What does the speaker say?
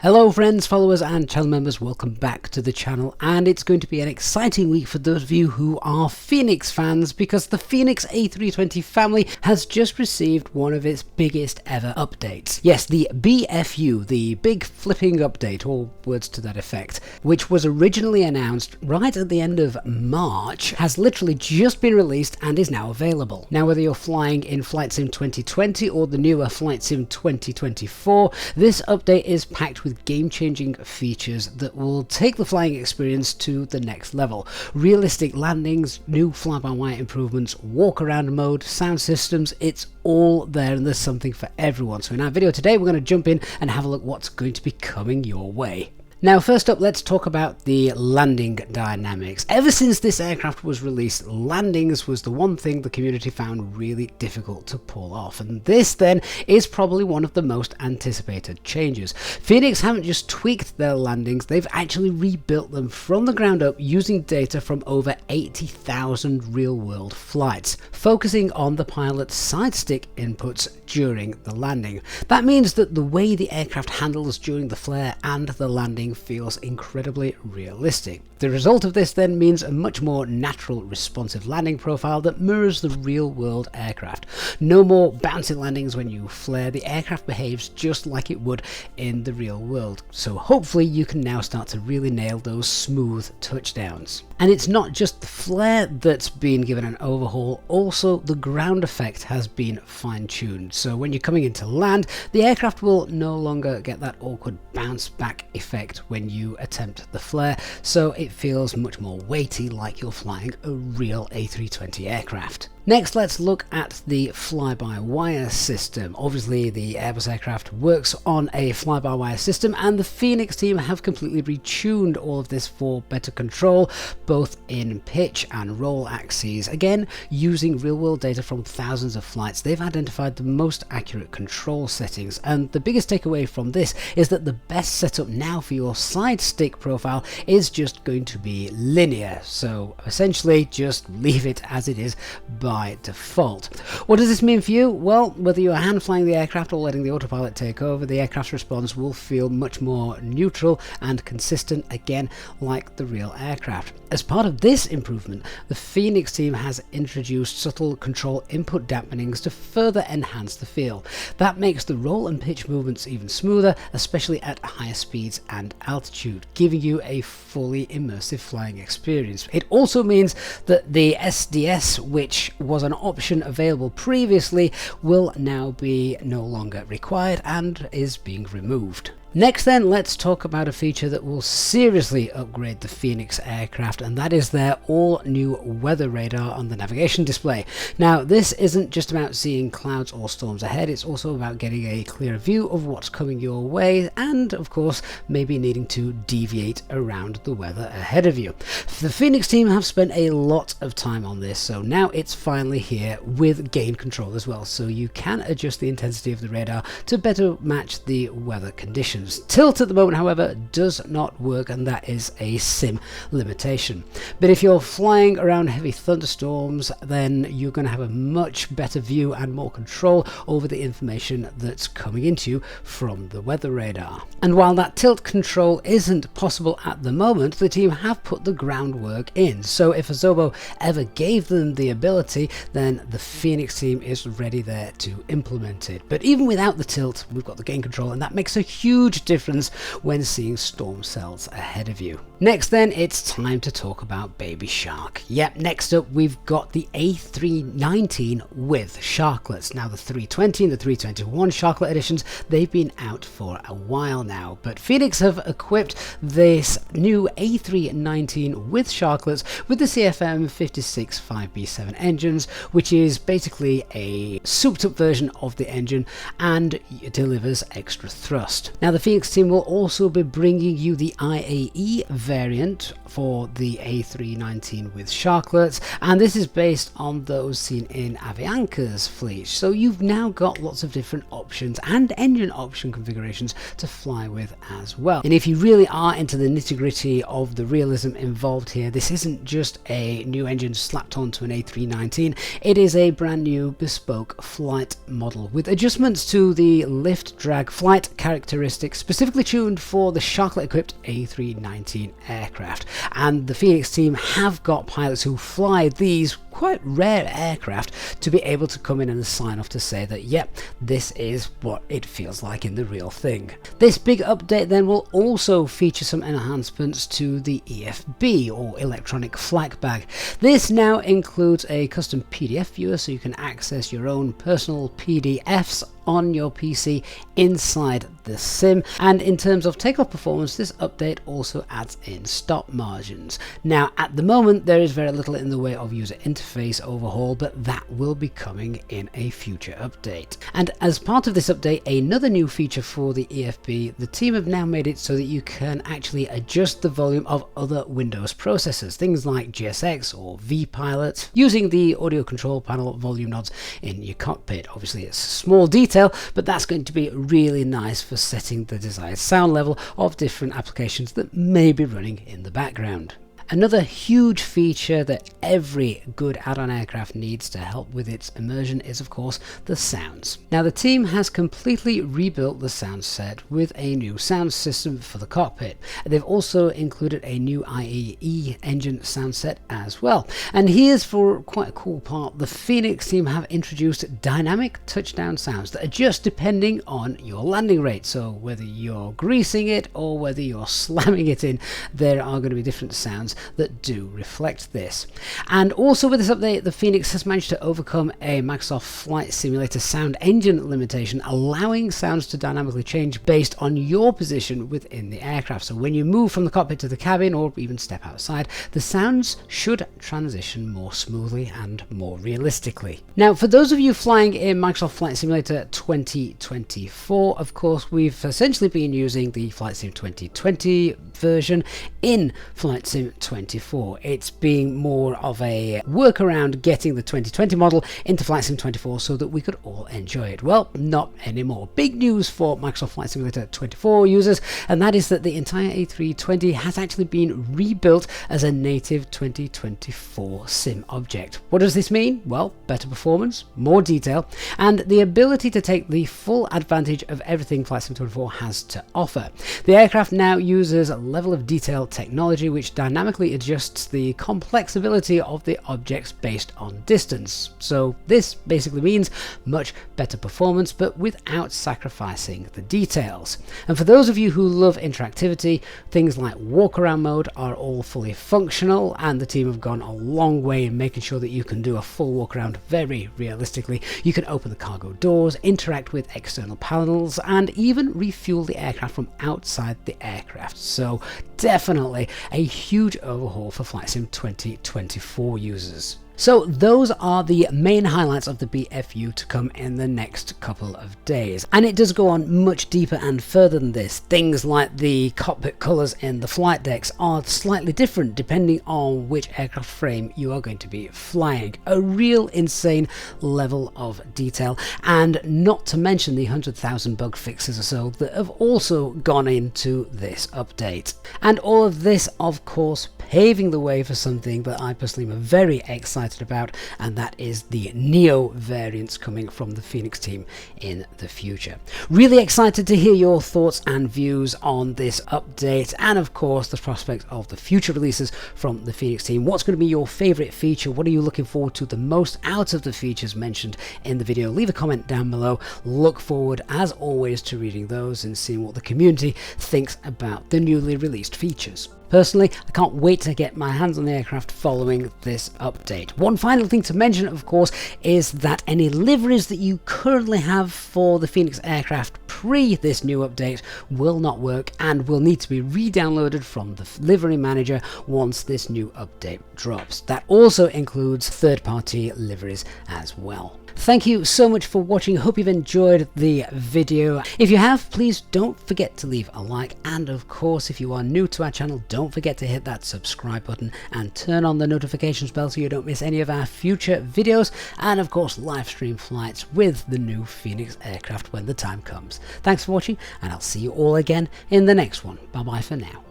Hello friends, followers and channel members, welcome back to the channel, and it's going to be an exciting week for those of you who are Fenix fans because the Fenix A320 family has just received one of its biggest ever updates. Yes, the BFU, the Big Flipping Update, or words to that effect, which was originally announced right at the end of March, has literally just been released and is now available. Now whether you're flying in Flight Sim 2020 or the newer Flight Sim 2024, this update is packed with game-changing features that will take the flying experience to the next level. Realistic landings, new fly-by-wire improvements, walk-around mode, sound systems, it's all there and there's something for everyone. So in our video today we're going to jump in and have a look what's going to be coming your way. Now first up, let's talk about the landing dynamics. Ever since this aircraft was released, landings was the one thing the community found really difficult to pull off, and this then is probably one of the most anticipated changes. Fenix haven't just tweaked their landings, they've actually rebuilt them from the ground up using data from over 80,000 real-world flights, focusing on the pilot's side stick inputs during the landing. That means that the way the aircraft handles during the flare and the landing feels incredibly realistic. The result of this then means a much more natural responsive landing profile that mirrors the real world aircraft. No more bouncy landings when you flare, the aircraft behaves just like it would in the real world. So hopefully you can now start to really nail those smooth touchdowns. And it's not just the flare that's been given an overhaul, also the ground effect has been fine-tuned. So when you're coming into land, the aircraft will no longer get that awkward bounce back effect when you attempt the flare, so it feels much more weighty, like you're flying a real A320 aircraft. Next, let's look at the fly-by-wire system. Obviously, the Airbus aircraft works on a fly-by-wire system, and the Fenix team have completely retuned all of this for better control, both in pitch and roll axes. Again, using real-world data from thousands of flights, they've identified the most accurate control settings, and the biggest takeaway from this is that the best setup now for your side stick profile is just going to be linear. So essentially, just leave it as it is by default. What does this mean for you? Well, whether you're hand flying the aircraft or letting the autopilot take over, the aircraft's response will feel much more neutral and consistent, again like the real aircraft. As part of this improvement, the Fenix team has introduced subtle control input dampenings to further enhance the feel. That makes the roll and pitch movements even smoother, especially at higher speeds and altitude, giving you a fully immersive flying experience. It also means that the SDS, which was an option available previously, will now be no longer required and is being removed. Next then, let's talk about a feature that will seriously upgrade the Fenix aircraft, and that is their all-new weather radar on the navigation display. Now, this isn't just about seeing clouds or storms ahead, it's also about getting a clearer view of what's coming your way, and of course, maybe needing to deviate around the weather ahead of you. The Fenix team have spent a lot of time on this, so now it's finally here with gain control as well, so you can adjust the intensity of the radar to better match the weather conditions. Tilt at the moment, however, does not work, and that is a sim limitation. But if you're flying around heavy thunderstorms, then you're going to have a much better view and more control over the information that's coming into you from the weather radar. And while that tilt control isn't possible at the moment, the team have put the groundwork in. So if Azobo ever gave them the ability, then the Fenix team is ready there to implement it. But even without the tilt, we've got the gain control, and that makes a huge difference when seeing storm cells ahead of you. Next then, it's time to talk about Baby Shark. Yep, next up we've got the A319 with sharklets. Now the 320 and the 321 sharklet editions, they've been out for a while now, but Fenix have equipped this new A319 with sharklets with the CFM 56 5B7 engines, which is basically a souped up version of the engine, and it delivers extra thrust. Now the Fenix team will also be bringing you the IAE variant for the A319 with sharklets, and this is based on those seen in Avianca's fleet. So you've now got lots of different options and engine option configurations to fly with as well. And if you really are into the nitty-gritty of the realism involved here, this isn't just a new engine slapped onto an A319, it is a brand new bespoke flight model with adjustments to the lift drag flight characteristics aeronautics specifically tuned for the Sharklet-equipped A319 aircraft. And the Fenix team have got pilots who fly these quite rare aircraft to be able to come in and sign off to say that, yep, this is what it feels like in the real thing. This big update then will also feature some enhancements to the EFB, or electronic flight bag. This now includes a custom PDF viewer, so you can access your own personal PDFs on your PC inside the sim. And in terms of takeoff performance, this update also adds in stop margins. Now at the moment there is very little in the way of user interface overhaul, but that will be coming in a future update. And as part of this update, another new feature for the EFB, the team have now made it so that you can actually adjust the volume of other Windows processors, things like GSX or vPilot, using the audio control panel volume nods in your cockpit. Obviously it's a small detail, but that's going to be really nice for setting the desired sound level of different applications that may be running in the background. Another huge feature that every good add-on aircraft needs to help with its immersion is, of course, the sounds. Now the team has completely rebuilt the sound set with a new sound system for the cockpit. They've also included a new IAE engine sound set as well. And here's for quite a cool part: the Fenix team have introduced dynamic touchdown sounds that adjust depending on your landing rate. So whether you're greasing it or whether you're slamming it in, there are going to be different sounds that do reflect this. And also with this update, the Fenix has managed to overcome a Microsoft Flight Simulator sound engine limitation, allowing sounds to dynamically change based on your position within the aircraft. So when you move from the cockpit to the cabin or even step outside, the sounds should transition more smoothly and more realistically. Now for those of you flying in Microsoft Flight Simulator 2024, of course we've essentially been using the Flight Sim 2020 version in Flight Sim 24. It's being more of a workaround getting the 2020 model into Flight Sim 24 so that we could all enjoy it. Well, not anymore. Big news for Microsoft Flight Simulator 24 users, and that is that the entire A320 has actually been rebuilt as a native 2024 sim object. What does this mean? Well, better performance, more detail, and the ability to take the full advantage of everything Flight Sim 24 has to offer. The aircraft now uses level of detail technology which dynamically adjusts the complexity of the objects based on distance. So this basically means much better performance but without sacrificing the details. And for those of you who love interactivity, things like walk around mode are all fully functional, and the team have gone a long way in making sure that you can do a full walk around very realistically. You can open the cargo doors, interact with external panels, and even refuel the aircraft from outside the aircraft. So definitely a huge overhaul for Flight Sim 2024 users. So those are the main highlights of the BFU to come in the next couple of days. And it does go on much deeper and further than this. Things like the cockpit colours in the flight decks are slightly different depending on which aircraft frame you are going to be flying. A real insane level of detail, and not to mention the 100,000 bug fixes or so that have also gone into this update. And all of this, of course, paving the way for something that I personally am very excited about, and that is the Neo variants coming from the Fenix team in the future. Really excited to hear your thoughts and views on this update, and of course the prospect of the future releases from the Fenix team. What's going to be your favorite feature? What are you looking forward to the most out of the features mentioned in the video? Leave a comment down below. Look forward as always to reading those and seeing what the community thinks about the newly released features. Personally, I can't wait to get my hands on the aircraft following this update. One final thing to mention, of course, is that any liveries that you currently have for the Fenix aircraft pre this new update will not work and will need to be re-downloaded from the livery manager once this new update drops. That also includes third-party liveries as well. Thank you so much for watching. Hope you've enjoyed the video. If you have, please don't forget to leave a like, and of course if you are new to our channel, don't forget to hit that subscribe button and turn on the notifications bell so you don't miss any of our future videos, and of course live stream flights with the new Fenix aircraft when the time comes. Thanks for watching, and I'll see you all again in the next one. Bye bye for now.